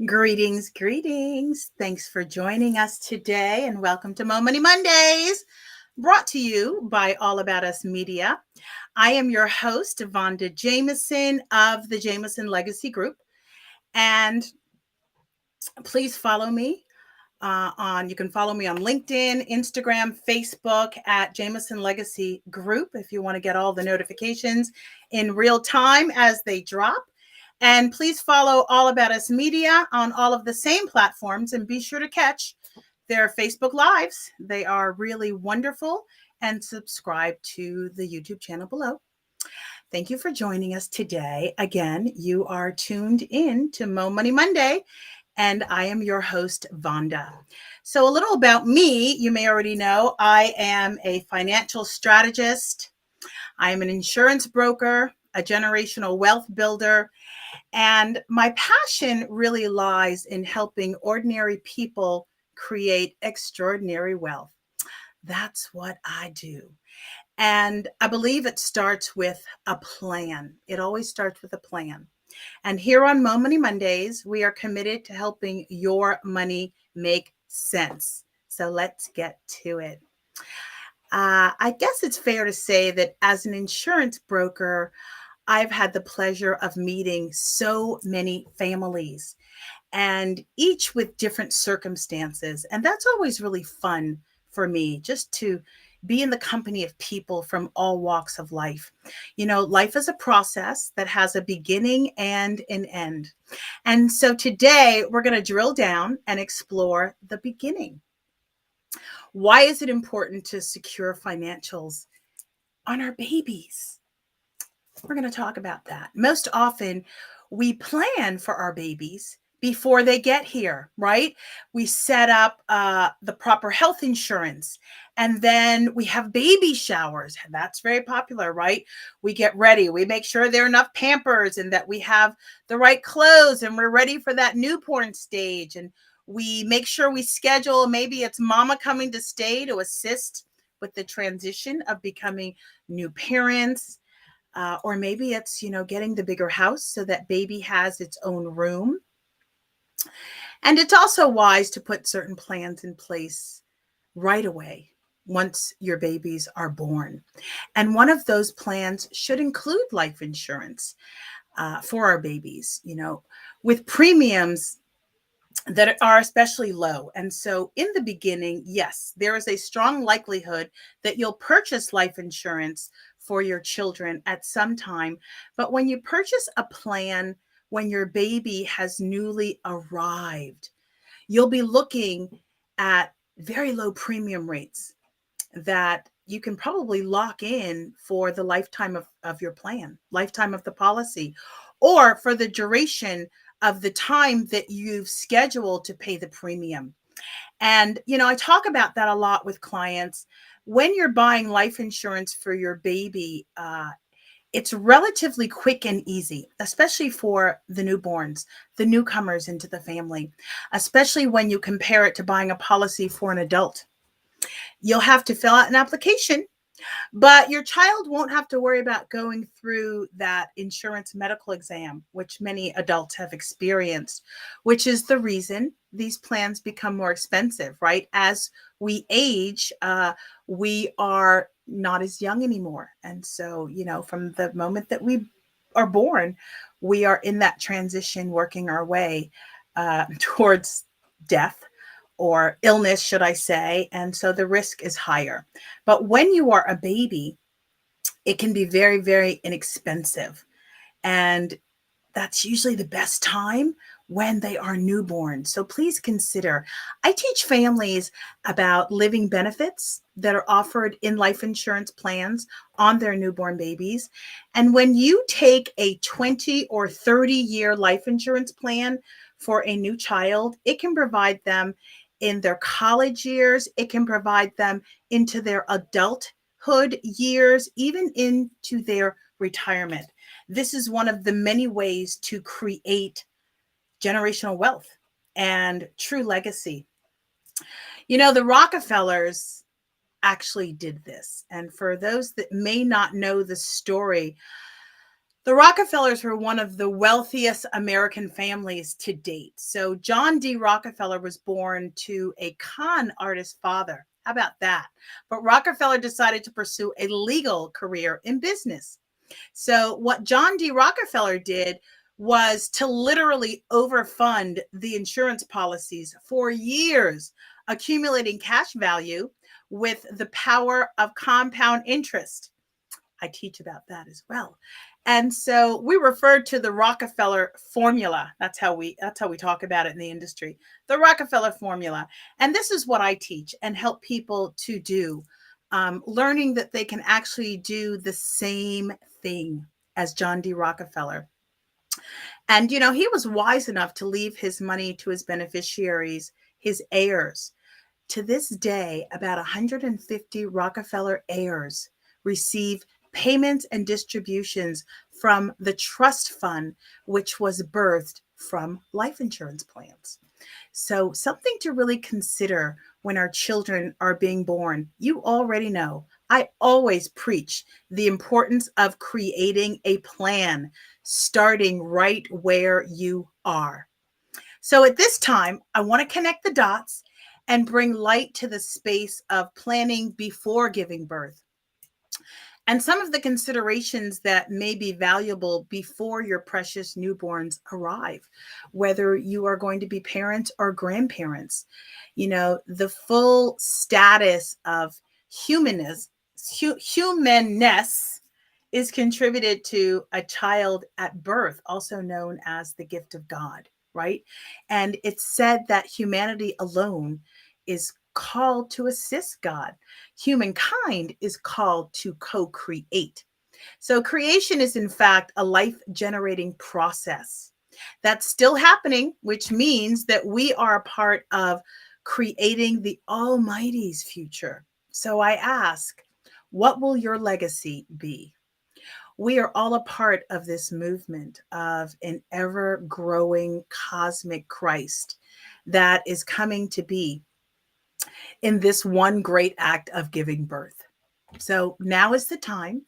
Greetings, greetings. Thanks for joining us today and welcome to Mo Money Mondays, brought to you by All About Us Media. I am your host, Vanda Jamison of the Jamison Legacy Group. And please follow me you can follow me on LinkedIn, Instagram, Facebook at Jamison Legacy Group if you want to get all the notifications in real time as they drop. And please follow All About Us Media on all of the same platforms and be sure to catch their Facebook Lives. They are really wonderful, and subscribe to the YouTube channel below. Thank you for joining us today. Again, you are tuned in to Mo Money Monday, and I am your host, Vanda. So a little about me, you may already know, I am a financial strategist. I am an insurance broker, a generational wealth builder, and my passion really lies in helping ordinary people create extraordinary wealth. That's what I do. And I believe it starts with a plan. It always starts with a plan. And here on Mo Money Mondays, we are committed to helping your money make sense. So let's get to it. I guess it's fair to say that as an insurance broker, I've had the pleasure of meeting so many families, and each with different circumstances. And that's always really fun for me, just to be in the company of people from all walks of life. You know, life is a process that has a beginning and an end. And so today we're going to drill down and explore the beginning. Why is it important to secure financials on our babies? We're going to talk about that. Most often, we plan for our babies before they get here, right? We set up the proper health insurance, and then we have baby showers. That's very popular, right? We get ready. We make sure there are enough Pampers and that we have the right clothes and we're ready for that newborn stage. And we make sure we schedule, maybe it's mama coming to stay to assist with the transition of becoming new parents. Or maybe it's, getting the bigger house so that baby has its own room. And it's also wise to put certain plans in place right away once your babies are born. And one of those plans should include life insurance for our babies, with premiums that are especially low. And so in the beginning, yes, there is a strong likelihood that you'll purchase life insurance for your children at some time. But when you purchase a plan when your baby has newly arrived, you'll be looking at very low premium rates that you can probably lock in for the lifetime of your plan, lifetime of the policy, or for the duration of the time that you've scheduled to pay the premium. And, I talk about that a lot with clients. When you're buying life insurance for your baby, it's relatively quick and easy, especially for the newborns, the newcomers into the family, especially when you compare it to buying a policy for an adult. You'll have to fill out an application, but your child won't have to worry about going through that insurance medical exam, which many adults have experienced, which is the reason these plans become more expensive, right? As we age, we are not as young anymore. And so, from the moment that we are born, we are in that transition, working our way towards death or illness, should I say. And so the risk is higher. But when you are a baby, it can be very, very inexpensive. And that's usually the best time when they are newborn. So please consider. I teach families about living benefits that are offered in life insurance plans on their newborn babies. And when you take a 20 or 30-year life insurance plan for a new child, it can provide them in their college years. It can provide them into their adulthood years, even into their retirement. This is one of the many ways to create generational wealth and true legacy. The Rockefellers actually did this. And for those that may not know the story, The Rockefellers were one of the wealthiest American families to date. So, John D. Rockefeller was born to a con artist father. How about that? But Rockefeller decided to pursue a legal career in business. So, what John D. Rockefeller did was to literally overfund the insurance policies for years, accumulating cash value with the power of compound interest. I teach about that as well. And so we refer to the Rockefeller formula. That's how we talk about it in the industry. The Rockefeller formula. And this is what I teach and help people to do. Learning that they can actually do the same thing as John D. Rockefeller. And he was wise enough to leave his money to his beneficiaries, his heirs. To this day, about 150 Rockefeller heirs receive payments and distributions from the trust fund, which was birthed from life insurance plans. So, something to really consider when our children are being born. You already know, I always preach the importance of creating a plan, starting right where you are. So, at this time, I want to connect the dots and bring light to the space of planning before giving birth and some of the considerations that may be valuable before your precious newborns arrive, whether you are going to be parents or grandparents. The full status of humanness, humanness is contributed to a child at birth, also known as the gift of God, right? And it's said that humanity alone is called to assist God. Humankind is called to co-create. So creation is in fact a life-generating process that's still happening, which means that we are a part of creating the Almighty's future. So I ask, what will your legacy be? We are all a part of this movement of an ever growing cosmic Christ that is coming to be in this one great act of giving birth. So now is the time.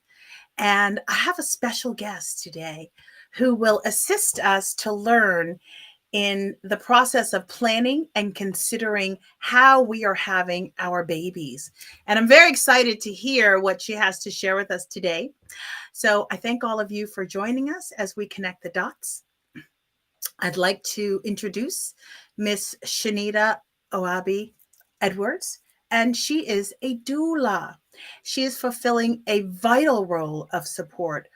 And I have a special guest today who will assist us to learn in the process of planning and considering how we are having our babies. And I'm very excited to hear what she has to share with us today. So I thank all of you for joining us as we connect the dots. I'd like to introduce Miss Shanita Oabby Edwards, and she is a doula. She is fulfilling a vital role of support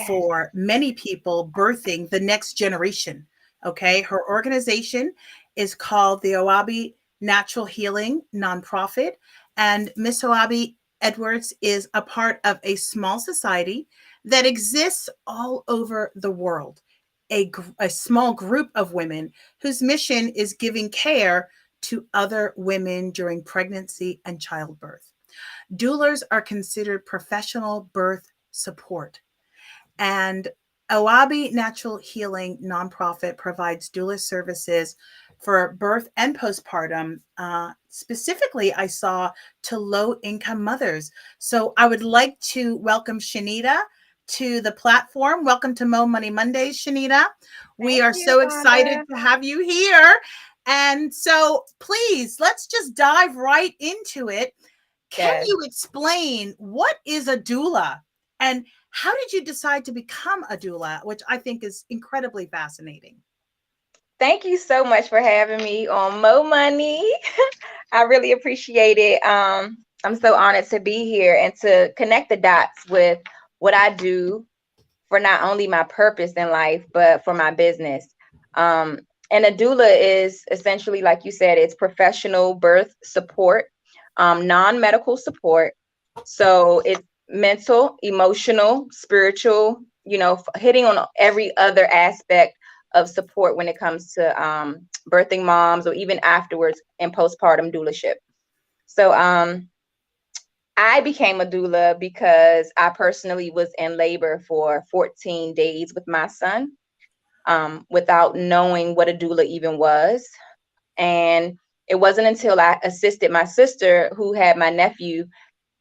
for many people birthing the next generation. Okay, her organization is called the Oabby Natural Healing Nonprofit, and Miss Oabby Edwards is a part of a small society that exists all over the world. A small group of women whose mission is giving care to other women during pregnancy and childbirth. Doulas are considered professional birth support. And Oabby Natural Healing Nonprofit provides doula services for birth and postpartum. Specifically, I saw to low-income mothers. So I would like to welcome Shanita to the platform. Welcome to Mo Money Mondays, Shanita. We are so excited to have you here. And so please, let's just dive right into it. Can you explain what is a doula and how did you decide to become a doula, which I think is incredibly fascinating? Thank you so much for having me on Mo Money. I really appreciate it. I'm so honored to be here and to connect the dots with what I do for not only my purpose in life, but for my business. And a doula is essentially, like you said, it's professional birth support, non-medical support. So it's mental, emotional, spiritual, hitting on every other aspect of support when it comes to birthing moms or even afterwards in postpartum doulaship. So I became a doula because I personally was in labor for 14 days with my son without knowing what a doula even was. And it wasn't until I assisted my sister who had my nephew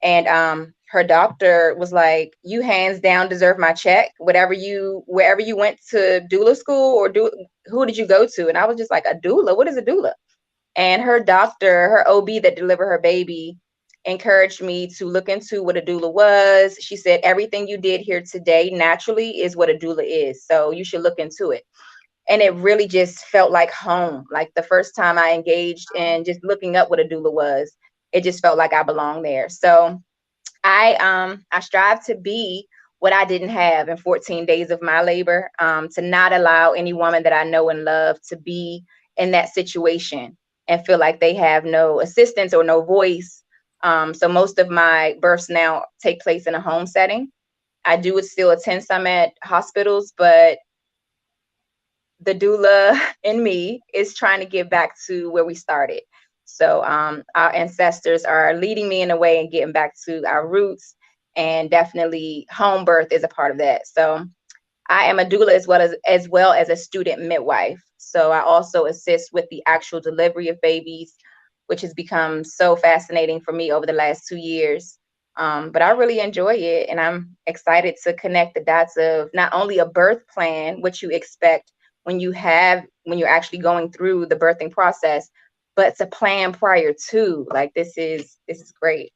and her doctor was like, you hands down deserve my check. Wherever you went to doula school or who did you go to? And I was just like, a doula? What is a doula? And her doctor, her OB that delivered her baby, encouraged me to look into what a doula was. She said, everything you did here today naturally is what a doula is. So you should look into it. And it really just felt like home. Like the first time I engaged in just looking up what a doula was, it just felt like I belonged there. So I strive to be what I didn't have in 14 days of my labor, to not allow any woman that I know and love to be in that situation and feel like they have no assistance or no voice. So most of my births now take place in a home setting. I do still attend some at hospitals, but the doula in me is trying to get back to where we started. So our ancestors are leading me in a way and getting back to our roots, and definitely home birth is a part of that. So I am a doula as well as a student midwife. So I also assist with the actual delivery of babies, which has become so fascinating for me over the last 2 years. But I really enjoy it, and I'm excited to connect the dots of not only a birth plan, which you expect when you're actually going through the birthing process, but to plan prior to. Like this is great.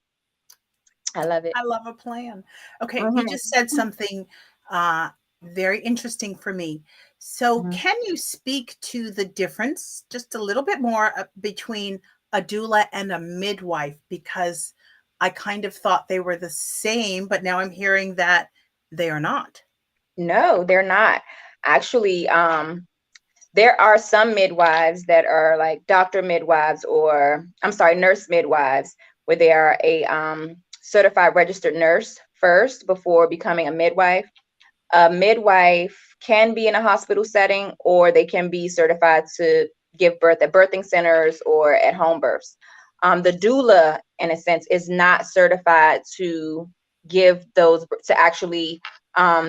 I love it. I love a plan. Okay, you Mhm. just said something uh, very interesting for me. So, Mhm. can you speak to the difference just a little bit more between a doula and a midwife? Because I kind of thought they were the same, but now I'm hearing that they are not. No, they're not. Actually, there are some midwives that are like doctor midwives, or I'm sorry, nurse midwives, where they are a certified registered nurse first before becoming a midwife. A midwife can be in a hospital setting, or they can be certified to give birth at birthing centers or at home births. The doula, in a sense, is not certified to give those, to actually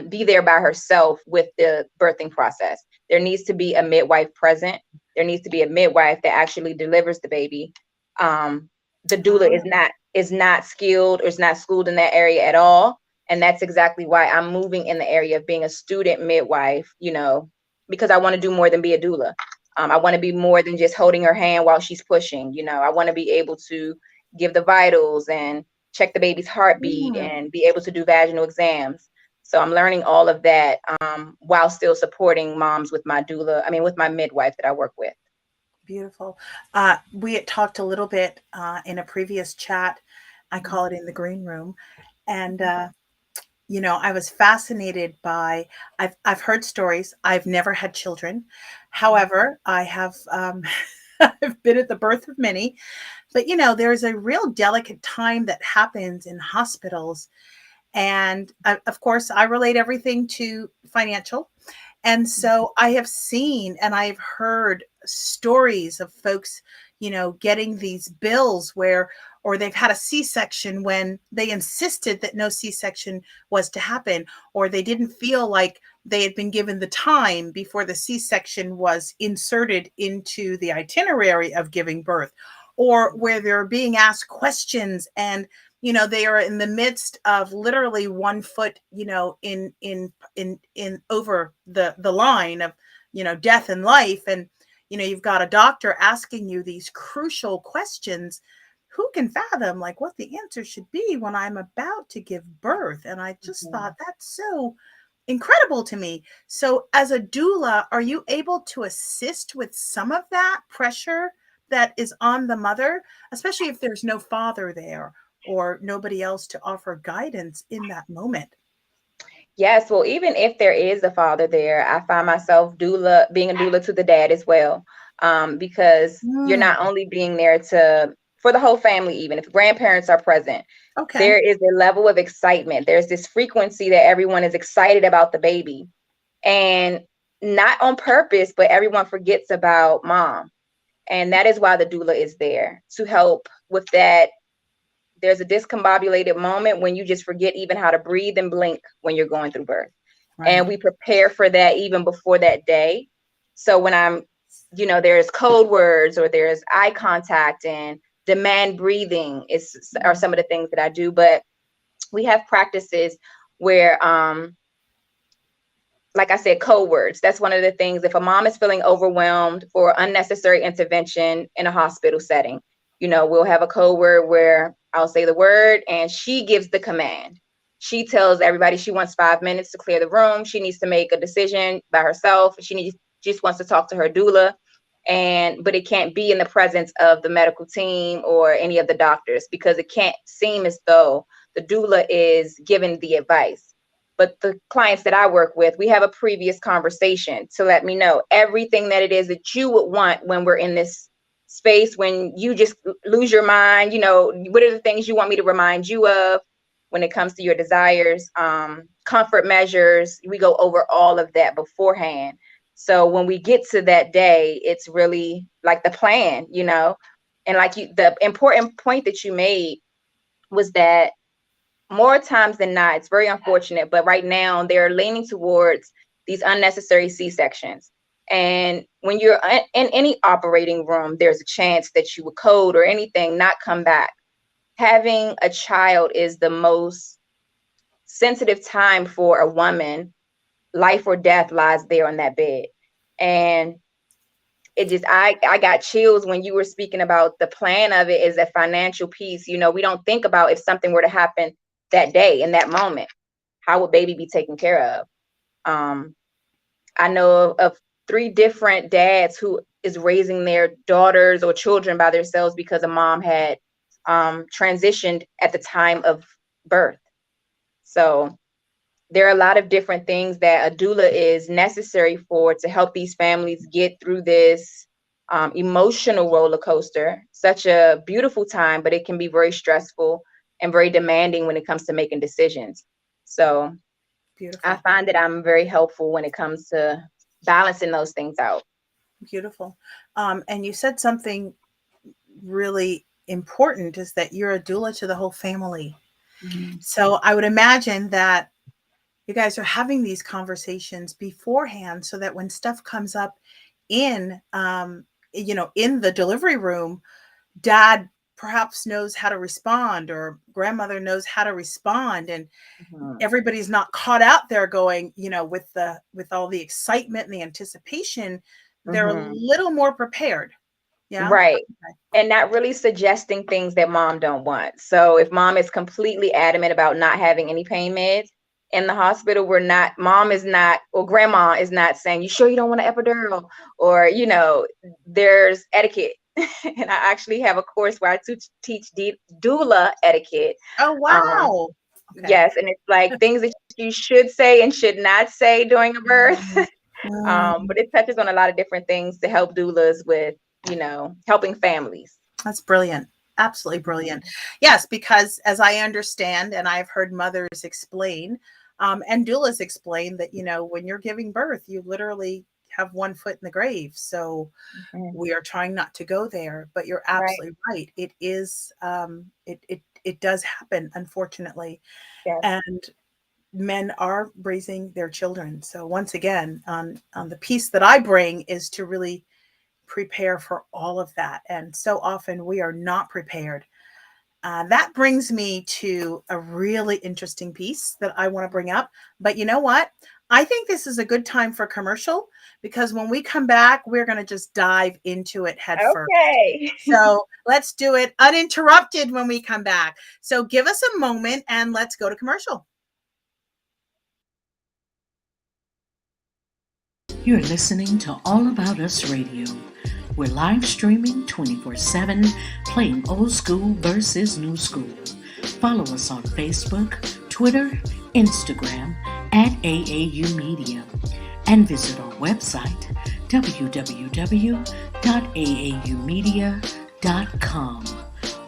be there by herself with the birthing process. There needs to be a midwife present. There needs to be a midwife that actually delivers the baby. The doula Ah, is not skilled or is not schooled in that area at all, and that's exactly why I'm moving in the area of being a student midwife, because I want to do more than be a doula. I want to be more than just holding her hand while she's pushing. I want to be able to give the vitals and check the baby's heartbeat hmm, and be able to do vaginal exams. So I'm learning all of that, while still supporting moms with with my midwife that I work with. beautiful. We had talked a little bit in a previous chat. I call it in the green room. And I was fascinated by. I've heard stories. I've never had children. However, I have I've been at the birth of many. But there's a real delicate time that happens in hospitals, and of course, I relate everything to financial. And so I have seen and I've heard stories of folks, getting these bills where, or they've had a C-section when they insisted that no C-section was to happen, or they didn't feel like they had been given the time before the C-section was inserted into the itinerary of giving birth, or where they're being asked questions and they are in the midst of literally 1 foot in over the line of death and life, and you've got a doctor asking you these crucial questions. Who can fathom like what the answer should be when I'm about to give birth? And I just thought that's so incredible to me. So as a doula, are you able to assist with some of that pressure that is on the mother, especially if there's no father there or nobody else to offer guidance in that moment? Yes, well, even if there is a father there, I find myself being a doula to the dad as well, because you're Mm, not only being there for the whole family, even if grandparents are present, okay. there is a level of excitement. There's this frequency that everyone is excited about the baby, and not on purpose, but everyone forgets about mom. And that is why the doula is there to help with that. There's a discombobulated moment when you just forget even how to breathe and blink when you're going through birth. And Right. we prepare for that even before that day. So when there's code words or there's eye contact and demand breathing are some of the things that I do. But we have practices where, like I said, code words. That's one of the things. If a mom is feeling overwhelmed for unnecessary intervention in a hospital setting, we'll have a code word where I'll say the word and she gives the command. She tells everybody she wants 5 minutes to clear the room. She needs to make a decision by herself. She just wants to talk to her doula. But it can't be in the presence of the medical team or any of the doctors, because it can't seem as though the doula is giving the advice. But the clients that I work with, we have a previous conversation to let me know everything that it is that you would want when we're in this space, when you just lose your mind. What are the things you want me to remind you of when it comes to your desires, comfort measures. We go over all of that beforehand. So when we get to that day, it's really like the plan, and the important point that you made was that more times than not, it's very unfortunate, but right now they're leaning towards these unnecessary C-sections. And when you're in any operating room, there's a chance that you would code or anything not come back. Having a child is the most sensitive time for a woman. Life or death lies there on that bed. And it just, I got chills when you were speaking about the plan of it is a financial piece. We don't think about if something were to happen that day, in that moment, how would baby be taken care of? I know of 3 different dads who is raising their daughters or children by themselves because a mom had transitioned at the time of birth. So there are a lot of different things that a doula is necessary for to help these families get through this emotional roller coaster. Such a beautiful time, but it can be very stressful and very demanding when it comes to making decisions. So beautiful. I find that I'm very helpful when it comes to balancing those things out. Beautiful. And you said something really important, is that you're a doula to the whole family. Mm-hmm. So I would imagine that you guys are having these conversations beforehand so that when stuff comes up in the delivery room, dad perhaps knows how to respond, or grandmother knows how to respond, and everybody's not caught out there going, with all the excitement and the anticipation. They're a little more prepared. Yeah. Right. Okay. And not really suggesting things that mom don't want. So if mom is completely adamant about not having any pain meds in the hospital, mom is not, or grandma is not saying, you sure you don't want an epidural? Or, there's etiquette. And I actually have a course where I teach doula etiquette. Oh, wow. Okay. Yes. And it's like things that you should say and should not say during a birth. But it touches on a lot of different things to help doulas with, helping families. That's brilliant. Absolutely brilliant. Yes, because as I understand, and I've heard mothers explain, and doulas explain that, when you're giving birth, you literally have one foot in the grave. So we are trying not to go there, but you're absolutely right. It is, it does happen, unfortunately. Yes. And men are raising their children. So once again, on the piece that I bring is to really prepare for all of that. And so often we are not prepared. That brings me to a really interesting piece that I want to bring up. But you know what? I think this is a good time for commercial, because when we come back, we're going to just dive into it head first. Okay. So let's do it uninterrupted when we come back. So give us a moment and let's go to commercial. You're listening to All About Us Radio. We're live streaming 24/7, playing old school versus new school. Follow us on Facebook, Twitter, Instagram at AAU Media, and visit our website, www.aaumedia.com.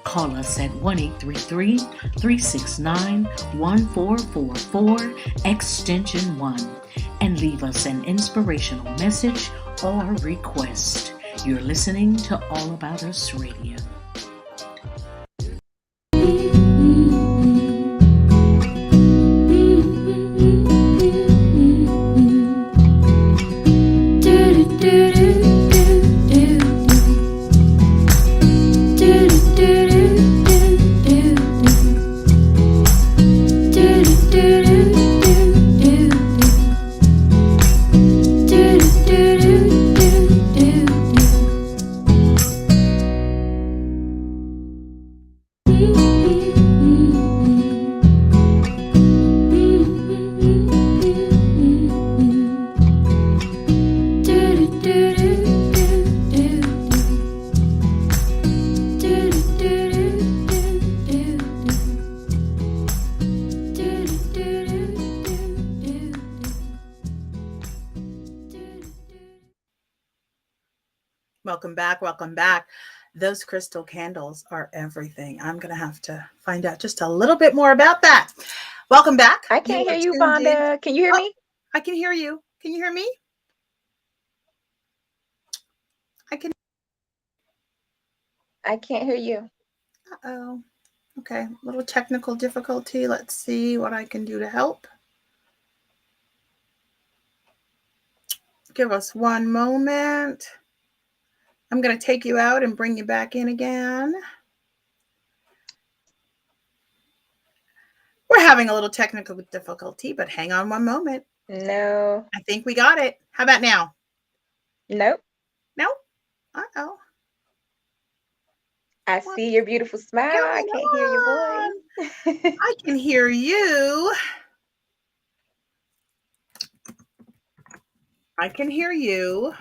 Call us at 1-833-369-1444, extension 1, and leave us an inspirational message or request. You're listening to All About Us Radio. Welcome back. Welcome back. Those crystal candles are everything. I'm going to have to find out just a little bit more about that. Welcome back. I You can't are hear you, tuned in. Vanda. Can you hear Oh, me? I can hear you. Can you hear me? I can't hear you. Uh-oh. Okay, a little technical difficulty. Let's see what I can do to help. Give us one moment. I'm going to take you out and bring you back in again. We're having a little technical difficulty, but hang on one moment. No. I think we got it. How about now? Nope. No? Uh-oh. I see your beautiful smile. I can't hear your voice. I can hear you. I can hear you.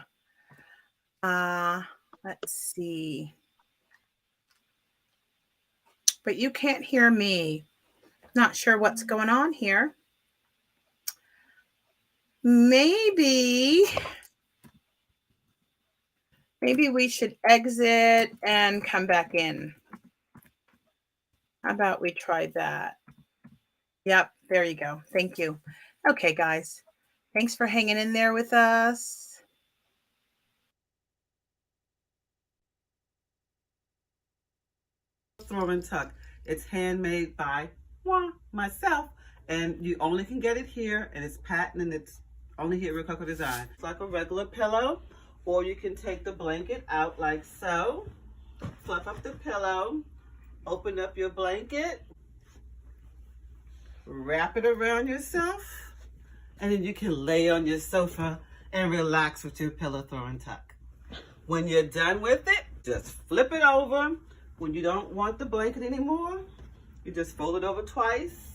Let's see. But you can't hear me. Not sure what's going on here. Maybe we should exit and come back in. How about we try that? Yep, there you go. Thank you. Okay, guys. Thanks for hanging in there with us. Throw and tuck. It's handmade by myself, and you only can get it here, and it's patent, and it's only here at Rococo Design. It's like a regular pillow, or you can take the blanket out like so, fluff up the pillow, open up your blanket, wrap it around yourself, and then you can lay on your sofa and relax with your pillow throw and tuck. When you're done with it, just flip it over. When you don't want the blanket anymore, you just fold it over twice.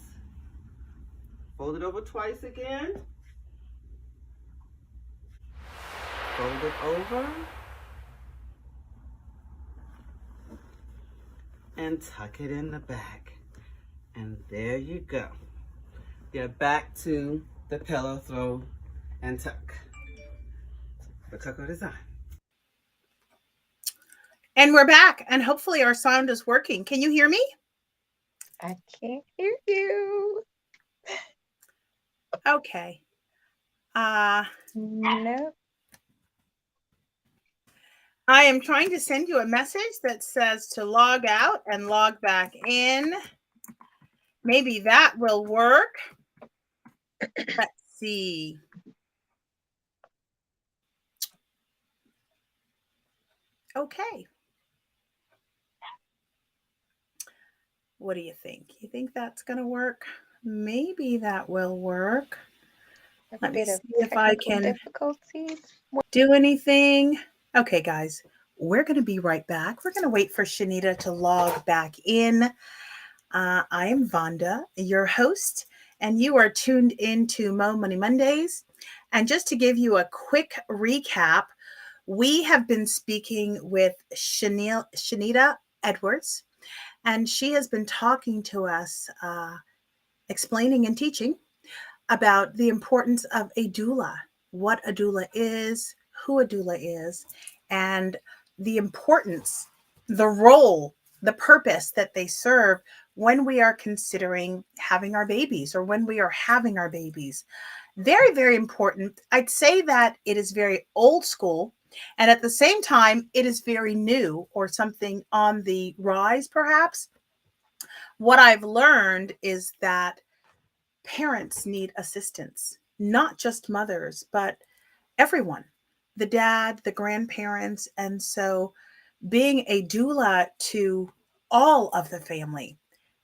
Fold it over twice again. Fold it over. And tuck it in the back. And there you go. You're back to the pillow throw and tuck. Rococo Design. And we're back, and hopefully our sound is working. Can you hear me? I can't hear you. Okay. No. I am trying to send you a message that says to log out and log back in. Maybe that will work. Let's see. Okay. What do you think? You think that's going to work? Maybe that will work. Let me see if I can difficulties. do anything. Okay, guys, we're going to be right back. We're going to wait for Shanita to log back in. I am Vanda, your host, and you are tuned into Mo Money Mondays. And just to give you a quick recap, we have been speaking with Shanita Edwards, and she has been talking to us, explaining and teaching about the importance of a doula, what a doula is, who a doula is, and the importance, the role, the purpose that they serve when we are considering having our babies or when we are having our babies. Very, very important. I'd say that it is very old school, and at the same time, it is very new or something on the rise, perhaps. What I've learned is that parents need assistance, not just mothers, but everyone, the dad, the grandparents. And so being a doula to all of the family.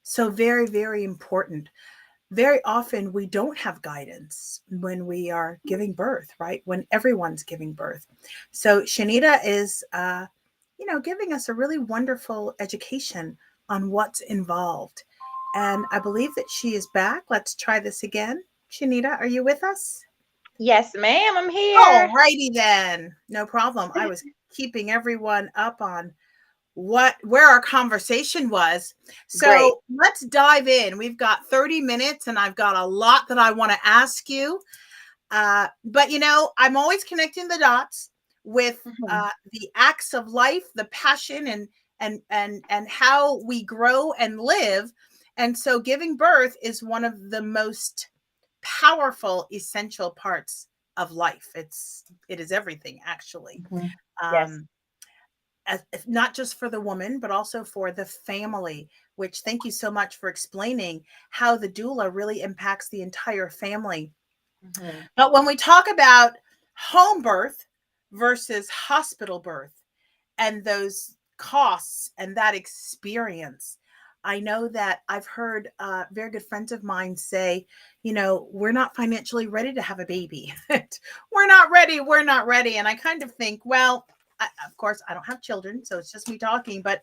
So very, very important. Very often we don't have guidance when we are giving birth, right? When everyone's giving birth. So Shanita is, giving us a really wonderful education on what's involved. And I believe that she is back. Let's try this again. Shanita, are you with us? Yes, ma'am, I'm here. All righty then. No problem. I was keeping everyone up on where our conversation was. So Great. Let's dive in. We've got 30 minutes and I've got a lot that I want to ask you. But I'm always connecting the dots. with the acts of life, the passion, and how we grow and live. And so giving birth is one of the most powerful, essential parts of life. It is everything, actually. Yes. Not just for the woman, but also for the family, which, thank you so much for explaining how the doula really impacts the entire family. But when we talk about home birth versus hospital birth and those costs and that experience, I know that I've heard very good friends of mine say, we're not financially ready to have a baby. We're not ready. We're not ready. And I kind of think, well, of course, I don't have children, so it's just me talking, but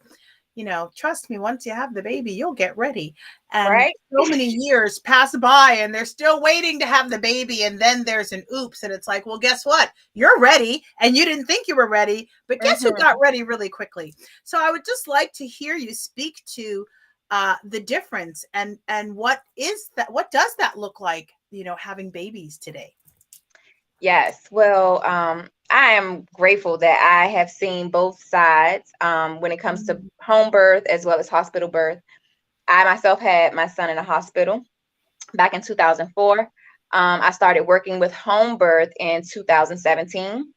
trust me, once you have the baby, you'll get ready. And Right. so many years pass by and they're still waiting to have the baby. And then there's an oops. And it's like, well, guess what? You're ready. And you didn't think you were ready, but guess who got ready really quickly? So I would just like to hear you speak to the difference and what does that look like, having babies today? Yes. Well, I am grateful that I have seen both sides when it comes to home birth as well as hospital birth. I myself had my son in a hospital back in 2004. I started working with home birth in 2017.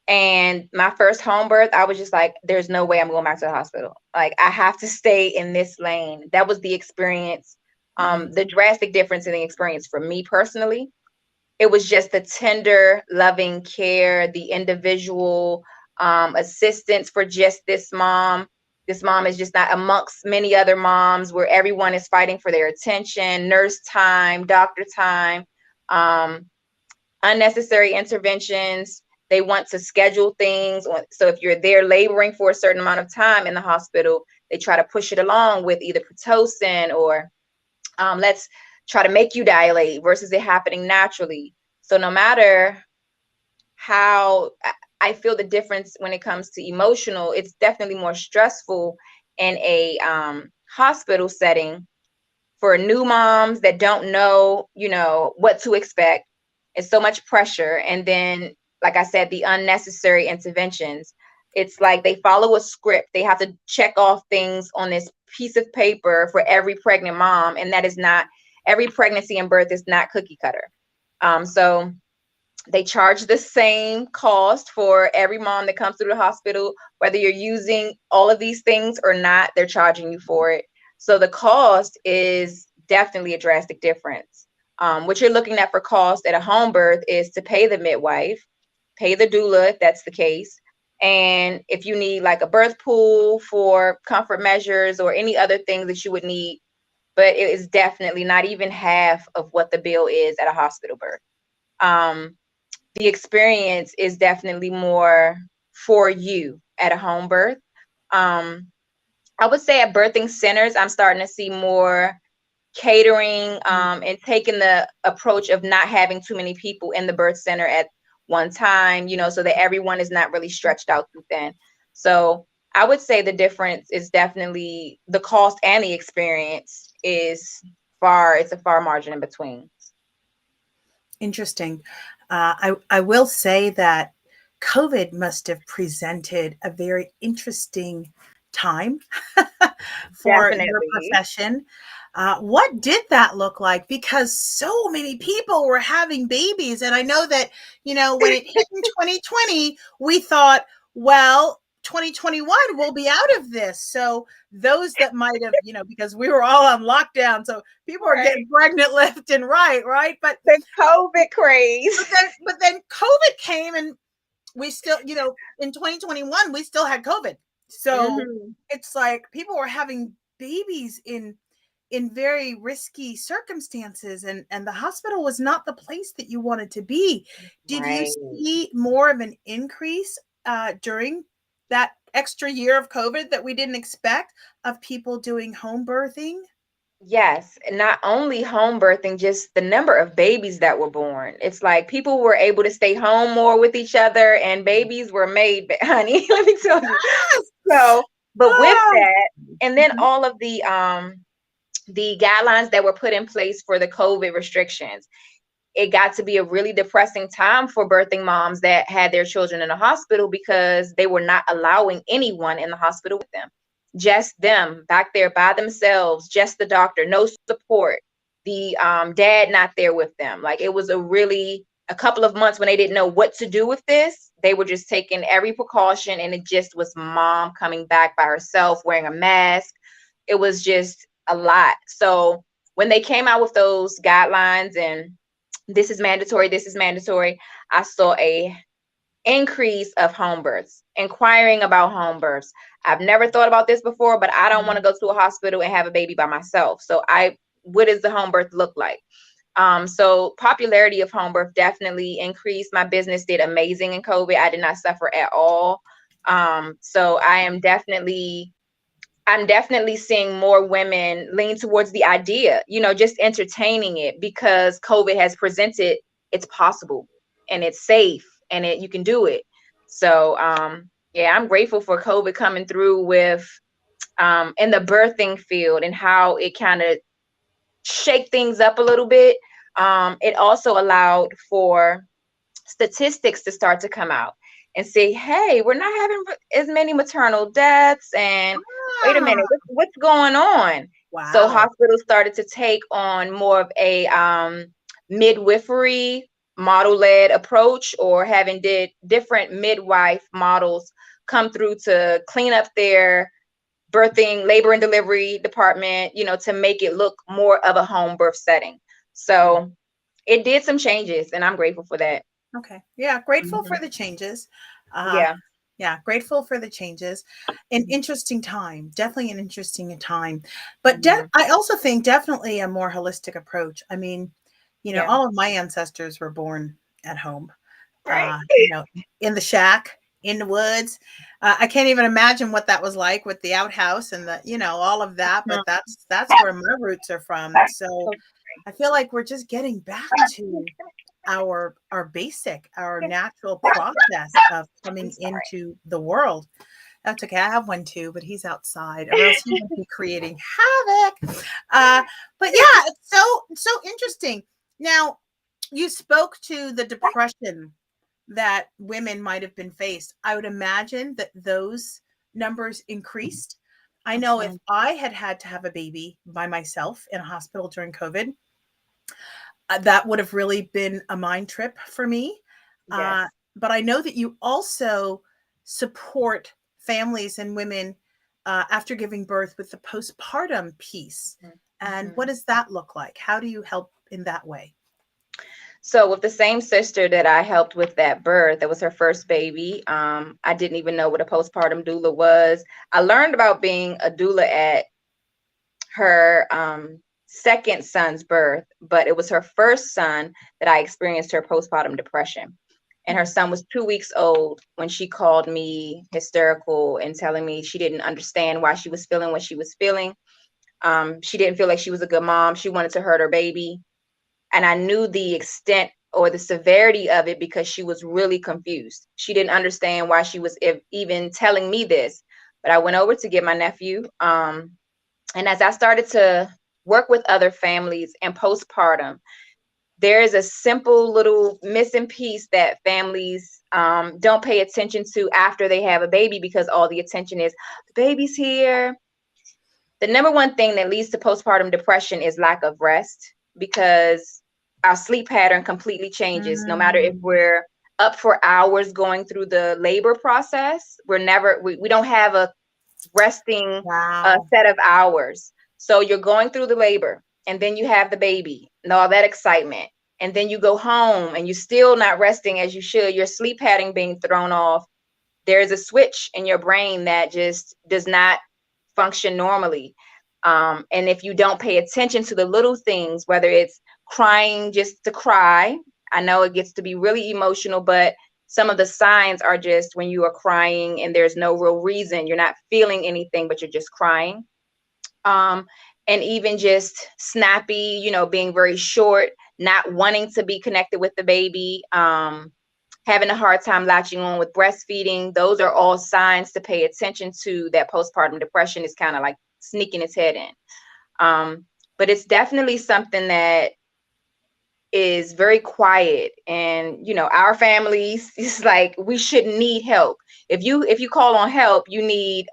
And my first home birth, I was just like, there's no way I'm going back to the hospital. Like, I have to stay in this lane. That was the experience, the drastic difference in the experience for me personally. It was just the tender, loving care, the individual assistance for just this mom. This mom is just not amongst many other moms where everyone is fighting for their attention, nurse time, doctor time, unnecessary interventions. They want to schedule things. So if you're there laboring for a certain amount of time in the hospital, they try to push it along with either Pitocin or let's try to make you dilate versus it happening naturally. So no matter how I feel the difference when it comes to emotional, it's definitely more stressful in a hospital setting for new moms that don't know, what to expect. It's so much pressure. And then, like I said, the unnecessary interventions. It's like they follow a script. They have to check off things on this piece of paper for every pregnant mom. And that is not, every pregnancy and birth is not cookie cutter. So they charge the same cost for every mom that comes through the hospital, whether you're using all of these things or not, they're charging you for it. So the cost is definitely a drastic difference. What you're looking at for cost at a home birth is to pay the midwife, pay the doula if that's the case. And if you need like a birth pool for comfort measures or any other things that you would need, but it is definitely not even half of what the bill is at a hospital birth. The experience is definitely more for you at a home birth. I would say at birthing centers, I'm starting to see more catering and taking the approach of not having too many people in the birth center at one time, so that everyone is not really stretched out too thin. So I would say the difference is definitely the cost, and the experience it's a far margin in between. Interesting. I will say that COVID must have presented a very interesting time for your profession. What did that look like? Because so many people were having babies. And I know that, when it hit in 2020, we thought, well, 2021 will be out of this. So those that might have, because we were all on lockdown, so people were getting pregnant left and right? But the COVID craze. But then COVID came, and we still, in 2021, we still had COVID. So it's like people were having babies in very risky circumstances, and the hospital was not the place that you wanted to be. Did you see more of an increase during that extra year of COVID that we didn't expect, of people doing home birthing? Yes, not only home birthing, just the number of babies that were born. It's like people were able to stay home more with each other, and babies were made, honey. Let me tell you. So, but with that, and then all of the guidelines that were put in place for the COVID restrictions, it got to be a really depressing time for birthing moms that had their children in a hospital, because they were not allowing anyone in the hospital with them. Just them back there by themselves, just the doctor, no support, the dad not there with them. Like, it was a couple of months when they didn't know what to do with this. They were just taking every precaution, and it just was mom coming back by herself, wearing a mask. It was just a lot. So when they came out with those guidelines and this is mandatory, I saw a increase of home births, inquiring about home births. I've never thought about this before, but I don't want to go to a hospital and have a baby by myself. So what does the home birth look like? So popularity of home birth definitely increased. My business did amazing in COVID. I did not suffer at all. So I'm definitely seeing more women lean towards the idea, just entertaining it, because COVID has presented it's possible and it's safe and you can do it. So yeah, I'm grateful for COVID coming through with in the birthing field and how it kind of shake things up a little bit. It also allowed for statistics to start to come out and say, hey, we're not having as many maternal deaths, and wait a minute, what's going on? Wow. So hospitals started to take on more of a midwifery model-led approach, or having different midwife models come through to clean up their birthing, labor and delivery department, to make it look more of a home birth setting. So it did some changes, and I'm grateful for that. Okay. Yeah. Grateful for the changes. Yeah. Yeah. Grateful for the changes. An interesting time. Definitely an interesting time. But I also think definitely a more holistic approach. I mean, all of my ancestors were born at home, Right. In the shack, in the woods. I can't even imagine what that was like with the outhouse and all of that. But that's where my roots are from. So I feel like we're just getting back to our natural process of coming into the world. That's okay. I have one too, but he's outside, or else he would be creating havoc. But yeah, it's so interesting. Now, you spoke to the depression that women might have been faced. I would imagine that those numbers increased. I know if I had to have a baby by myself in a hospital during COVID, that would have really been a mind trip for me. Yes. But I know that you also support families and women after giving birth with the postpartum piece. And what does that look like? How do you help in that way? So with the same sister that I helped with that birth, that was her first baby. I didn't even know what a postpartum doula was. I learned about being a doula at her second son's birth, but it was her first son that I experienced her postpartum depression. And her son was 2 weeks old when she called me hysterical and telling me she didn't understand why she was feeling what she was feeling. She didn't feel like she was a good mom. She wanted to hurt her baby. And I knew the extent or the severity of it because she was really confused. She didn't understand why she was even telling me this. But I went over to get my nephew. And as I started to work with other families and postpartum, there is a simple little missing piece that families don't pay attention to after they have a baby, because all the attention is the baby's here. The number one thing that leads to postpartum depression is lack of rest, because our sleep pattern completely changes. No matter if we're up for hours going through the labor process, we don't have a resting set of hours. So you're going through the labor, and then you have the baby and all that excitement. And then you go home and you're still not resting as you should. Your sleep pattern being thrown off. There's a switch in your brain that just does not function normally. And if you don't pay attention to the little things, whether it's crying just to cry, I know it gets to be really emotional, but some of the signs are just when you are crying and there's no real reason, you're not feeling anything, but you're just crying. And even just snappy, being very short, not wanting to be connected with the baby, having a hard time latching on with breastfeeding. Those are all signs to pay attention to, that postpartum depression is kind of like sneaking its head in. But it's definitely something that is very quiet, and our families is like, we shouldn't need help. If you call on help, you need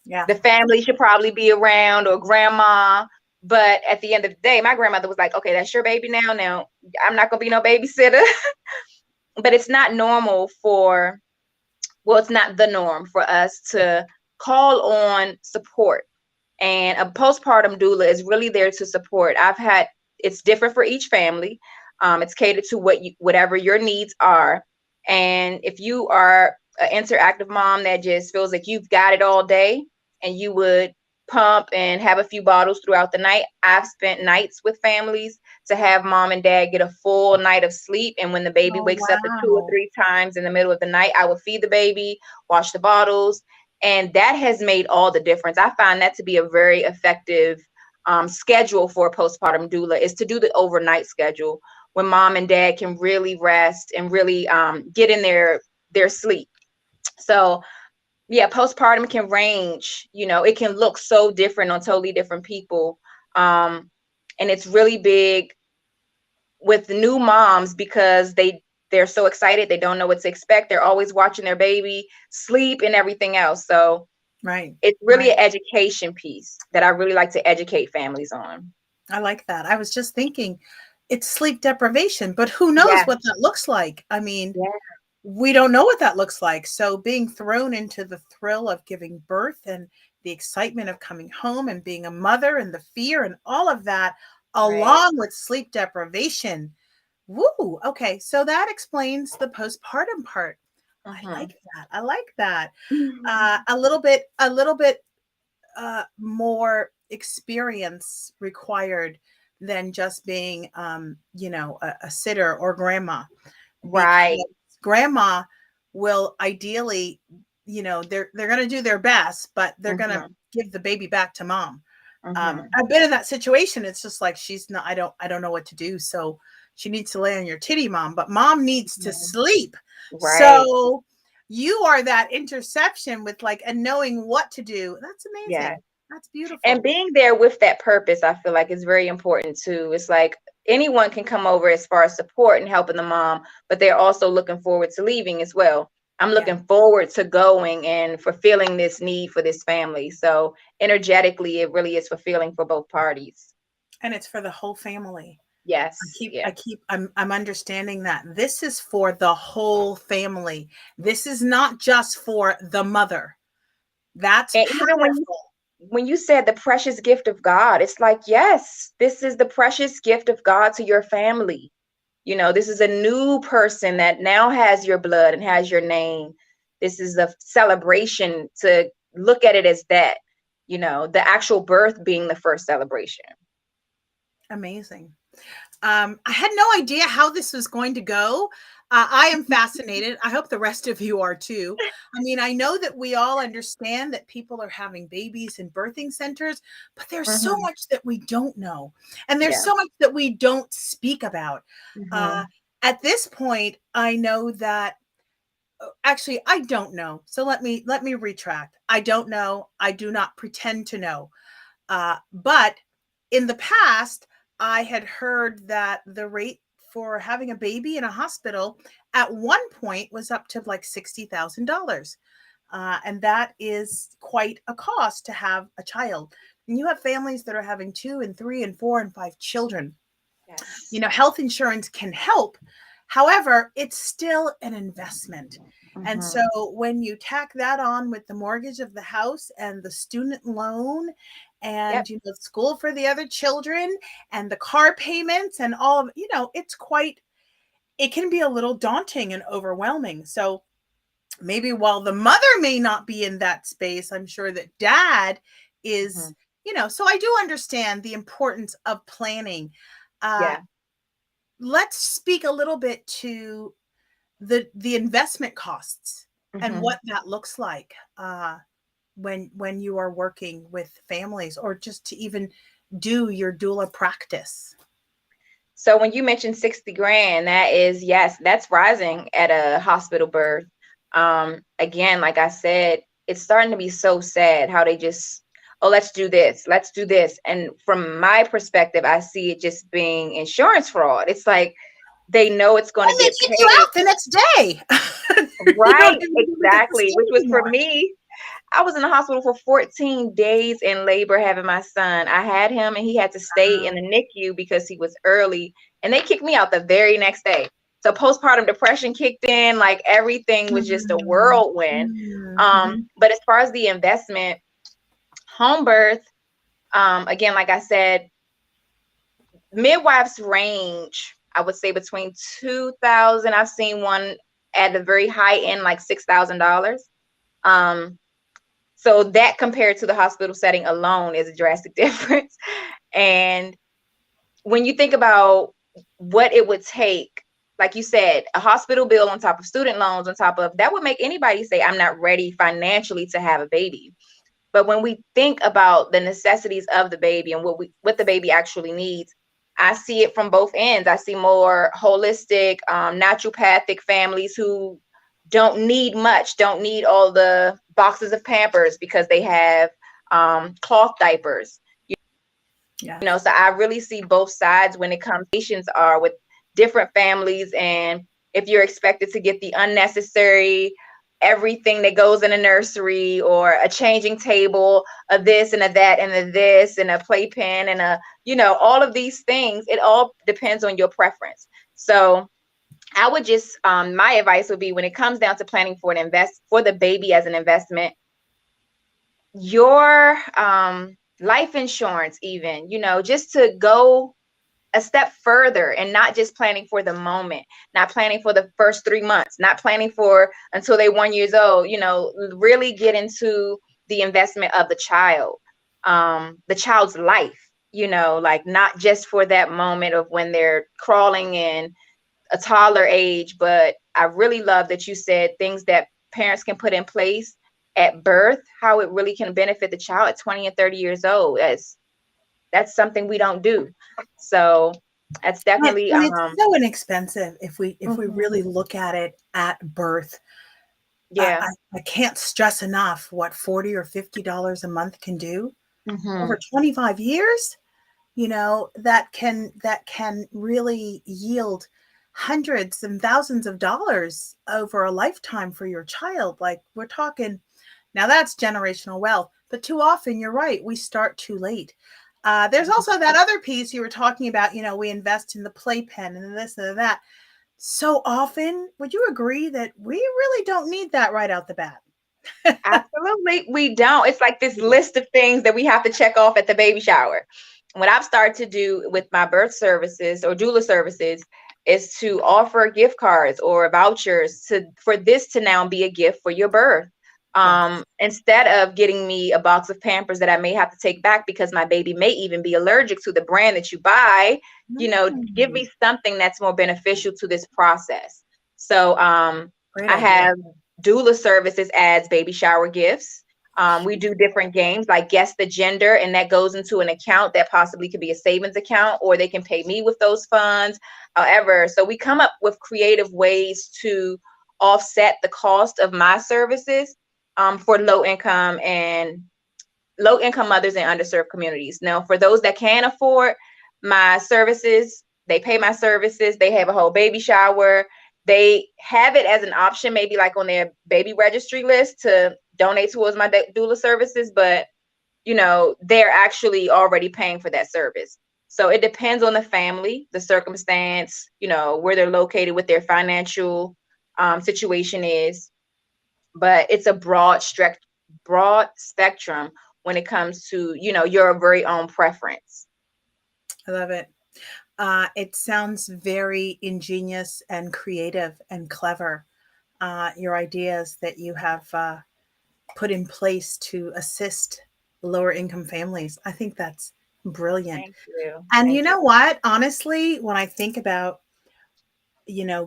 Yeah. the family should probably be around, or grandma. But at the end of the day, my grandmother was like, okay, that's your baby now, I'm not gonna be no babysitter. But it's not normal for, well, it's not the norm for us to call on support. And a postpartum doula is really there to support. It's different for each family. It's catered to whatever your needs are. And if you are an interactive mom that just feels like you've got it all day, and you would pump and have a few bottles throughout the night, I've spent nights with families to have mom and dad get a full night of sleep. And when the baby Oh, wakes up 2 or 3 times in the middle of the night, I would feed the baby, wash the bottles, and that has made all the difference. I find that to be a very effective schedule for a postpartum doula, is to do the overnight schedule, when mom and dad can really rest and really get in their sleep. So yeah, postpartum can range, it can look so different on totally different people. And it's really big with new moms, because they're so excited. They don't know what to expect. They're always watching their baby sleep and everything else. So right. it's really an education piece that I really like to educate families on. I like that. I was just thinking, it's sleep deprivation, but who knows Yeah. what that looks like? I mean, Yeah. we don't know what that looks like. So being thrown into the thrill of giving birth, and the excitement of coming home and being a mother, and the fear and all of that, Right. along with sleep deprivation. Woo. Okay. So that explains the postpartum part. I like that. I like that. A little bit more experience required than just being, a sitter or grandma. Right. Because grandma will ideally, they're going to do their best, but they're going to give the baby back to mom. I've been in that situation. It's just like, she's not, I don't know what to do. So she needs to lay on your titty, mom, but mom needs to sleep. Right. So you are that interception with and knowing what to do. That's amazing. Yeah. That's beautiful. And being there with that purpose, I feel like, is very important too. It's like anyone can come over as far as support and helping the mom, but they're also looking forward to leaving as well. I'm looking forward to going and fulfilling this need for this family. So energetically, it really is fulfilling for both parties. And it's for the whole family. Yes. I'm understanding that this is for the whole family. This is not just for the mother. That's and powerful. Even when you said the precious gift of God, it's like, yes, this is the precious gift of God to your family. This is a new person that now has your blood and has your name. This is a celebration, to look at it as that, the actual birth being the first celebration. Amazing. I had no idea how this was going to go. I am fascinated. I hope the rest of you are too. I mean, I know that we all understand that people are having babies in birthing centers, but there's so much that we don't know. And there's so much that we don't speak about. At this point, I know that, actually, I don't know. So let me retract. I don't know. I do not pretend to know. But in the past, I had heard that the rate for having a baby in a hospital at one point was up to like $60,000. And that is quite a cost to have a child. And you have families that are having 2 and 3 and 4 and 5 children. Yes. Health insurance can help. However, it's still an investment. And so when you tack that on with the mortgage of the house and the student loan and school for the other children and the car payments and all of it can be a little daunting and overwhelming. So maybe while the mother may not be in that space, I'm sure that dad is, so I do understand the importance of planning. Let's speak a little bit to the investment costs and what that looks like when you are working with families, or just to even do your doula practice. So when you mentioned 60 grand, that's rising at a hospital birth. Again, like I said, it's starting to be so sad how they just oh, let's do this. And from my perspective, I see it just being insurance fraud. It's like they know it's going to And they get kick you paid. out the next day. You don't Right, even do it at the exactly. store Which was for anymore. me. I was in the hospital for 14 days in labor having my son. I had him and he had to stay in the NICU because he was early, and they kicked me out the very next day. So postpartum depression kicked in, like everything was just a whirlwind. But as far as the investment, home birth, again, like I said, midwives range, I would say between 2,000. I've seen one at the very high end, like $6,000. So that compared to the hospital setting alone is a drastic difference. And when you think about what it would take, like you said, a hospital bill on top of student loans on top of that would make anybody say, I'm not ready financially to have a baby. But when we think about the necessities of the baby and what the baby actually needs, I see it from both ends. I see more holistic, naturopathic families who don't need much, don't need all the boxes of Pampers because they have cloth diapers. So I really see both sides when it comes to patients are with different families. And if you're expected to get the unnecessary everything that goes in a nursery or a changing table, a this and a that and a this and a playpen and all of these things, it all depends on your preference. So I would just, my advice would be when it comes down to planning for the baby as an investment, your life insurance, even, just to go a step further and not just planning for the moment, not planning for the first 3 months, not planning for until they're 1 year old, really get into the investment of the child's life, like not just for that moment of when they're crawling in a toddler age. But I really love that you said things that parents can put in place at birth, how it really can benefit the child at 20 and 30 years old. That's something we don't do. So that's definitely and it's so inexpensive if we really look at it at birth. Yeah. I can't stress enough what $40 or $50 a month can do over 25 years. That can really yield hundreds and thousands of dollars over a lifetime for your child. Like, we're talking now, that's generational wealth. But too often, you're right, we start too late. There's also that other piece you were talking about. We invest in the playpen and this and that. So often, would you agree that we really don't need that right out the bat? Absolutely, we don't. It's like this list of things that we have to check off at the baby shower. What I've started to do with my birth services or doula services is to offer gift cards or vouchers for this to now be a gift for your birth. Instead of getting me a box of Pampers that I may have to take back because my baby may even be allergic to the brand that you buy, give me something that's more beneficial to this process. So I have doula services as baby shower gifts. We do different games like guess the gender, and that goes into an account that possibly could be a savings account, or they can pay me with those funds. However, so we come up with creative ways to offset the cost of my services for low income mothers in underserved communities. Now, for those that can afford my services, they pay my services. They have a whole baby shower. They have it as an option, maybe like on their baby registry list to donate towards my doula services, but they're actually already paying for that service. So it depends on the family, the circumstance, where they're located, what their financial situation is. But it's a broad spectrum when it comes to, your very own preference. I love it. It sounds very ingenious and creative and clever. Your ideas that you have put in place to assist lower income families. I think that's brilliant. Thank you. And Thank you know what? Honestly, when I think about,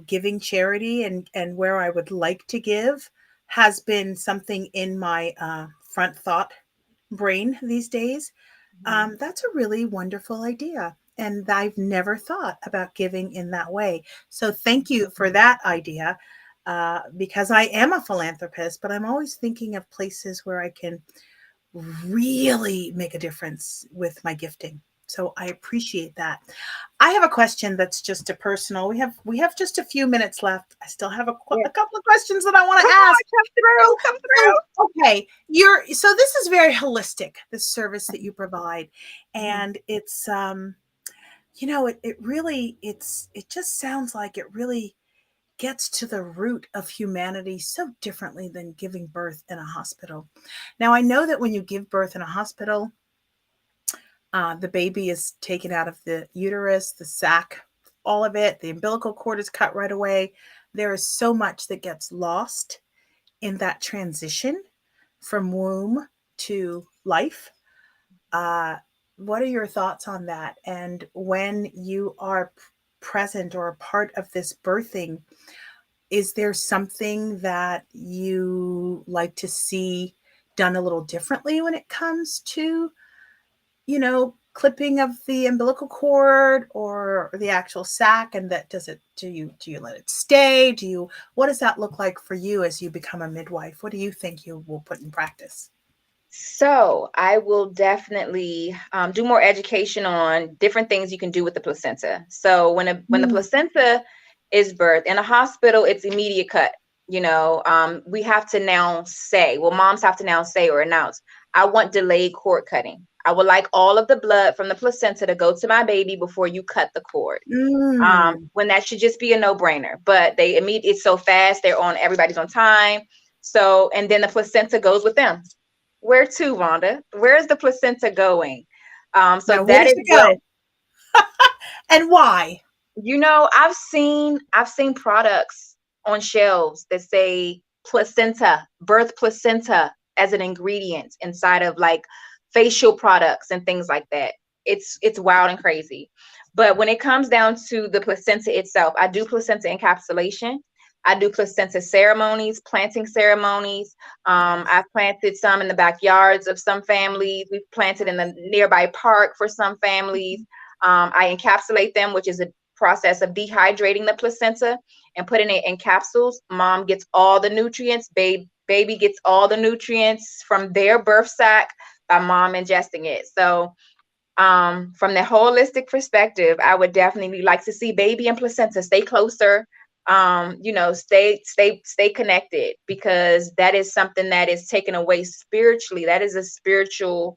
giving charity and where I would like to give has been something in my front thought brain these days. That's a really wonderful idea. And I've never thought about giving in that way. So thank you for that idea, because I am a philanthropist, but I'm always thinking of places where I can really make a difference with my gifting. So I appreciate that. I have a question that's just a personal. We have just a few minutes left. I still have a couple of questions that I want to ask. Come through. Okay, so this is very holistic, this service that you provide, and it's it really it just sounds like it really gets to the root of humanity so differently than giving birth in a hospital. Now, I know that when you give birth in a hospital, the baby is taken out of the uterus, the sac, all of it. The umbilical cord is cut right away. There is so much that gets lost in that transition from womb to life. What are your thoughts on that? And when you are present or a part of this birthing, is there something that you like to see done a little differently when it comes to, clipping of the umbilical cord or the actual sac? And that do you let it stay? What does that look like for you as you become a midwife? What do you think you will put in practice? So I will definitely do more education on different things you can do with the placenta. So when the placenta is birthed in a hospital, it's immediate cut. We have to now say, moms have to now say or announce, I want delayed cord cutting. I would like all of the blood from the placenta to go to my baby before you cut the cord. When that should just be a no-brainer, but it's so fast. Everybody's on time. So, and then the placenta goes with them. Where to, Vanda? Where is the placenta going? So now, that is what. And why? I've seen products on shelves that say placenta, birth placenta as an ingredient inside of like facial products and things like that. It's wild and crazy. But when it comes down to the placenta itself, I do placenta encapsulation. I do placenta ceremonies, planting ceremonies. I've planted some in the backyards of some families. We've planted in the nearby park for some families. I encapsulate them, which is a process of dehydrating the placenta and putting it in capsules. Mom gets all the nutrients. Baby gets all the nutrients from their birth sac by mom ingesting it. So from the holistic perspective, I would definitely like to see baby and placenta stay closer. Stay connected, because that is something that is taken away spiritually. That is a spiritual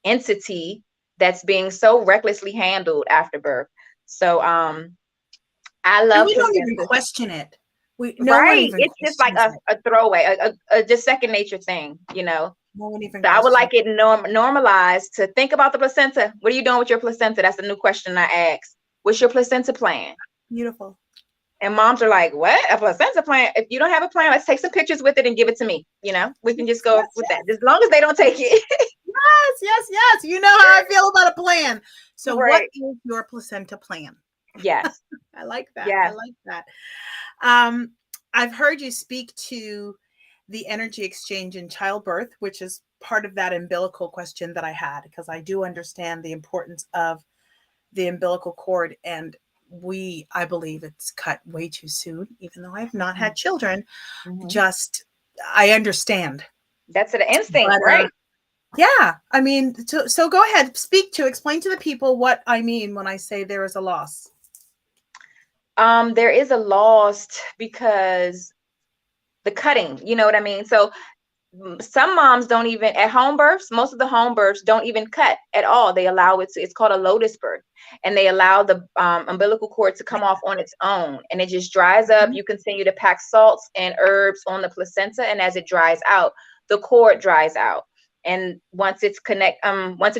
entity that's being so recklessly handled after birth. So I love. And we don't even question it. It's just like a throwaway, a just second nature thing, No one even. So I would like it normalized to think about the placenta. What are you doing with your placenta? That's a new question I ask. What's your placenta plan? Beautiful. And moms are like, what? A placenta plan? If you don't have a plan, let's take some pictures with it and give it to me. We can just go with that. As long as they don't take it. Yes. You know how I feel about a plan. So What is your placenta plan? Yes. I like that. Yes. I like that. I've heard you speak to the energy exchange in childbirth, which is part of that umbilical question that I had, because I do understand the importance of the umbilical cord, and I believe it's cut way too soon, even though I have not had children. I understand. That's an instinct, right? Yeah. I mean, so go ahead, explain to the people what I mean when I say there is a loss. There is a loss because the cutting, you know what I mean? So some moms don't even, at home births, most of the home births don't even cut at all. They allow it's called a lotus birth, and they allow the umbilical cord to come off on its own, and it just dries up. You continue to pack salts and herbs on the placenta, and as it dries out, the cord dries out. And once it's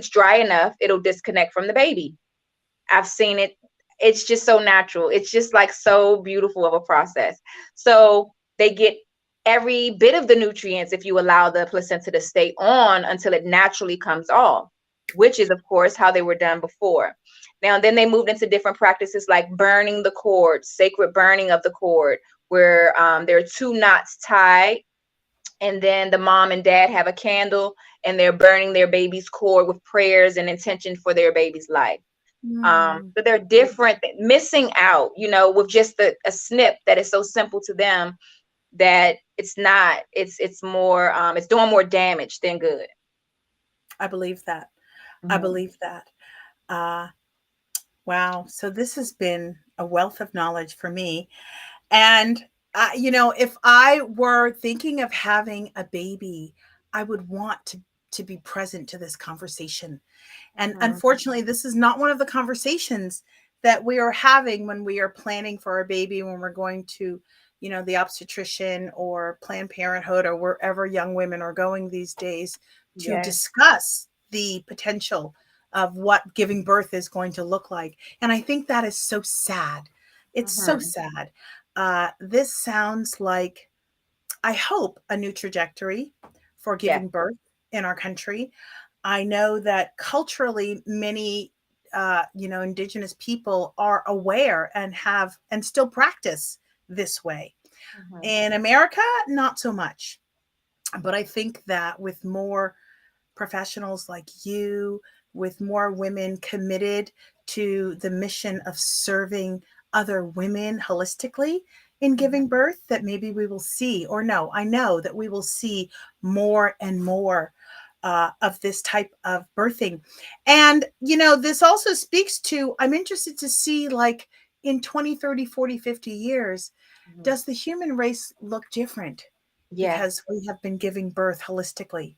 dry enough, it'll disconnect from the baby. I've seen it. It's just so natural. It's just like so beautiful of a process. So they get every bit of the nutrients if you allow the placenta to stay on until it naturally comes off, which is, of course, how they were done before. Now, then they moved into different practices like burning the cord, sacred burning of the cord, where there are 2 knots tied, and then the mom and dad have a candle, and they're burning their baby's cord with prayers and intention for their baby's life. So they're different, missing out, with just a snip that is so simple to them that it's more, it's doing more damage than good. I believe that. I Mhm. believe that. Uh, wow. So this has been a wealth of knowledge for me. And, if I were thinking of having a baby, I would want to be present to this conversation. And Mhm. unfortunately, this is not one of the conversations that we are having when we are planning for a baby, when we're going to, the obstetrician or Planned Parenthood or wherever young women are going these days to Yes. discuss the potential of what giving birth is going to look like. And I think that is so sad. It's so Mhm. sad. This sounds like, I hope, a new trajectory for Yes. giving birth in our country. I know that culturally, many, indigenous people are aware and have and still practice this way. Mhm. In America, not so much. But I think that with more professionals like you, with more women committed to the mission of serving other women holistically in Mhm. giving birth, that maybe we will see, or no, I know that we will see more and more of this type of birthing. And, this also speaks to, I'm interested to see, like, in 20, 30, 40, 50 years, Mhm. does the human race look different Yes. because we have been giving birth holistically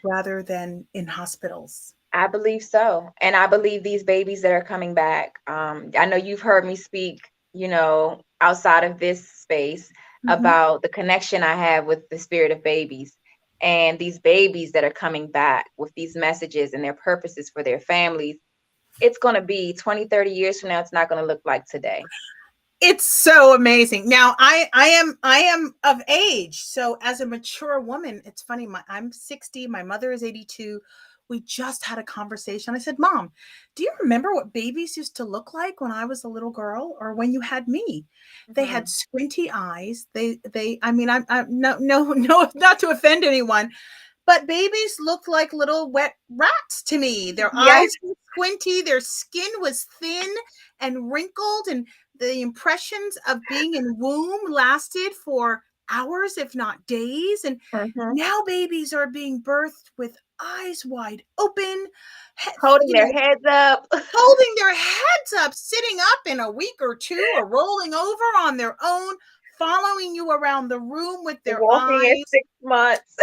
rather than in hospitals? I believe so. And I believe these babies that are coming back, I know you've heard me speak, outside of this space Mhm. about the connection I have with the spirit of babies. And these babies that are coming back with these messages and their purposes for their families, it's going to be 20, 30 years from now, it's not going to look like today. It's so amazing. Now, I am of age, so as a mature woman, it's funny. I'm 60. My mother is 82. We just had a conversation. I said, "Mom, do you remember what babies used to look like when I was a little girl, or when you had me? They had Mhm. squinty eyes. They. I mean, I'm no, no, no, not to offend anyone, but babies looked like little wet rats to me. Their Yes. eyes were squinty, their skin was thin and wrinkled, and the impressions of being in womb lasted for hours, if not days. And Mhm. now babies are being birthed with eyes wide open, Holding you their know, heads up. holding their heads up, sitting up in a week or two, or rolling over on their own, following you around the room with their Walking at eyes. 6 months.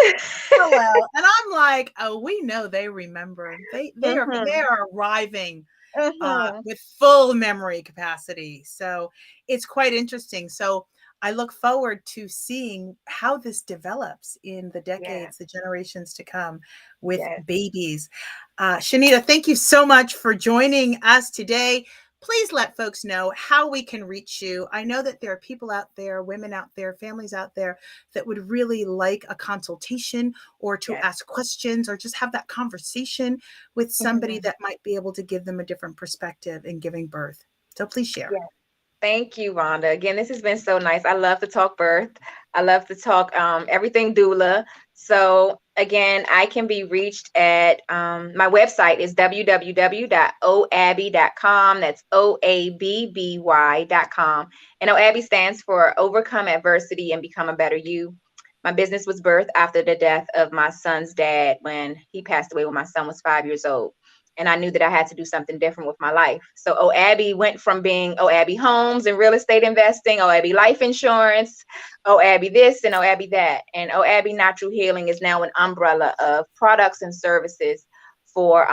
Hello. And I'm like, oh, we know they remember. They Mhm. are arriving Mhm. with full memory capacity. So it's quite interesting. So I look forward to seeing how this develops in the Yeah. decades, the generations to come with Yes. babies. Shanita, thank you so much for joining us today. Please let folks know how we can reach you. I know that there are people out there, women out there, families out there that would really like a consultation, or to Yes. ask questions, or just have that conversation with somebody Mhm. that might be able to give them a different perspective in giving birth. So please share. Yes. Thank you, Rhonda. Again, this has been so nice. I love to talk birth. I love to talk everything doula. So again, I can be reached at my website is www.oabby.com. That's OABBY.com. And OABBY stands for Overcome Adversity and Become a Better You. My business was birthed after the death of my son's dad when he passed away when my son was 5 years old. And I knew that I had to do something different with my life. So Oabby went from being Oabby Homes and real estate investing, Oabby Life Insurance, Oabby this and Oabby that. And Oabby Natural Healing is now an umbrella of products and services for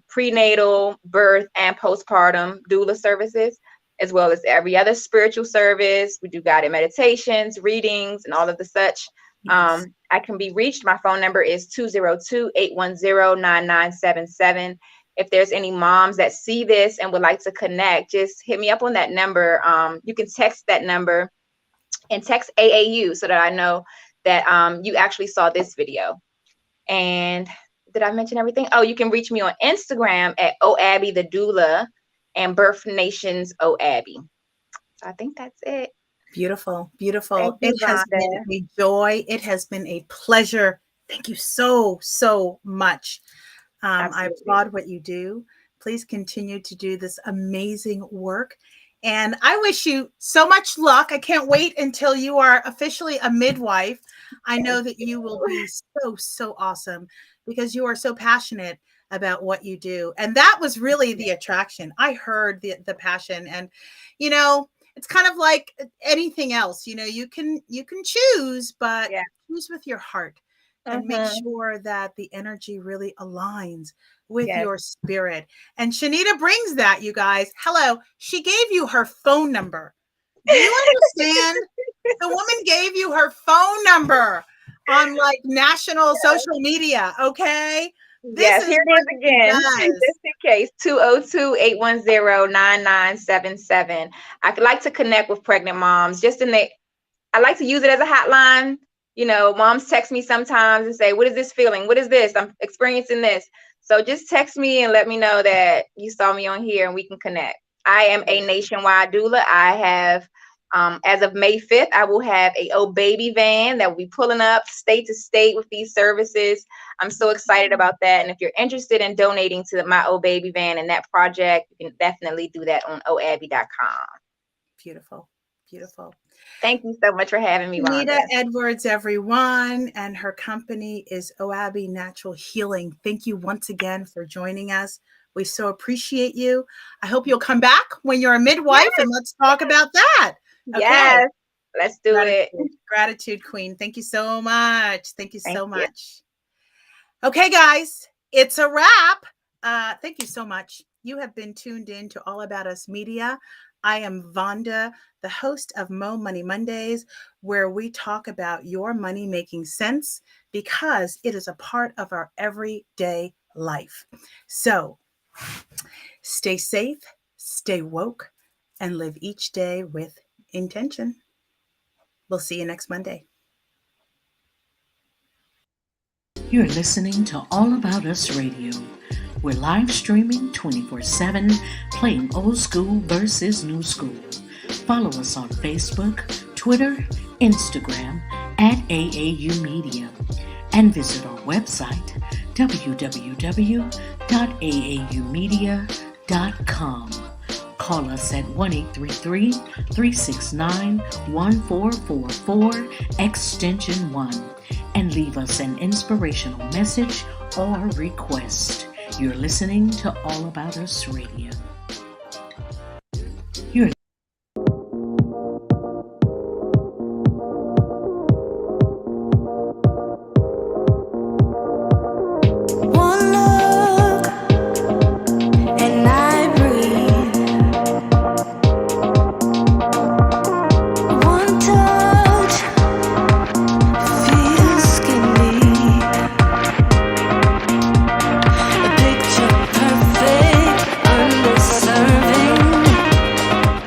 prenatal, birth, and postpartum doula services, as well as every other spiritual service. We do guided meditations, readings, and all of the such. Yes. I can be reached. My phone number is 202-810-9977. If there's any moms that see this and would like to connect, just hit me up on that number. You can text that number and text AAU so that I know that you actually saw this video. And did I mention everything? Oh, you can reach me on Instagram at Oabby the Doula and Birth Nations Oabby. So I think that's it. Beautiful, Thank beautiful. It you, has been Rhonda. a joy. It has been a pleasure. Thank you so, so much. I Absolutely. applaud what you do. Please continue to do this amazing work. And I wish you so much luck. I can't wait until you are officially a midwife. I know that you will be so awesome because you are so passionate about what you do. And that was really the attraction. I heard the passion, and it's kind of like anything else. You can choose, but choose with your heart and make sure that the energy really aligns with your spirit. And Shanita brings that, you guys. Hello. She gave you her phone number. Do you understand? The woman gave you her phone number on like national social media. Okay. Yes, here it is again. Just in case, 202-810-9977. I like to connect with pregnant moms. I like to use it as a hotline. Moms text me sometimes and say, what is this feeling? What is this? I'm experiencing this. So just text me and let me know that you saw me on here and we can connect. I am a nationwide doula. I have, as of May 5th, I will have a Oabby van that will be pulling up state to state with these services. I'm so excited about that. And if you're interested in donating to my Oabby van and that project, you can definitely do that on oabby.com. Beautiful. Beautiful. Thank you so much for having me, Wanda. Shanita Edwards, everyone, and her company is Oabby Natural Healing. Thank you once again for joining us. We so appreciate you. I hope you'll come back when you're a midwife and let's talk about that. Okay. Yes, let's do it. Gratitude, Queen. Thank you so much. Thank you so much. Okay, guys, it's a wrap. Thank you so much. You have been tuned in to All About Us Media. I am Vanda, the host of Mo Money Mondays, where we talk about your money making sense because it is a part of our everyday life. So stay safe, stay woke, and live each day with intention. We'll see you next Monday. You're listening to All About Us Radio. We're live streaming 24/7, playing old school versus new school. Follow us on Facebook, Twitter, Instagram at AAU Media, and visit our website, www.aaumedia.com. Call us at 1-833-369-1444, extension 1, and leave us an inspirational message or request. You're listening to All About Us Radio.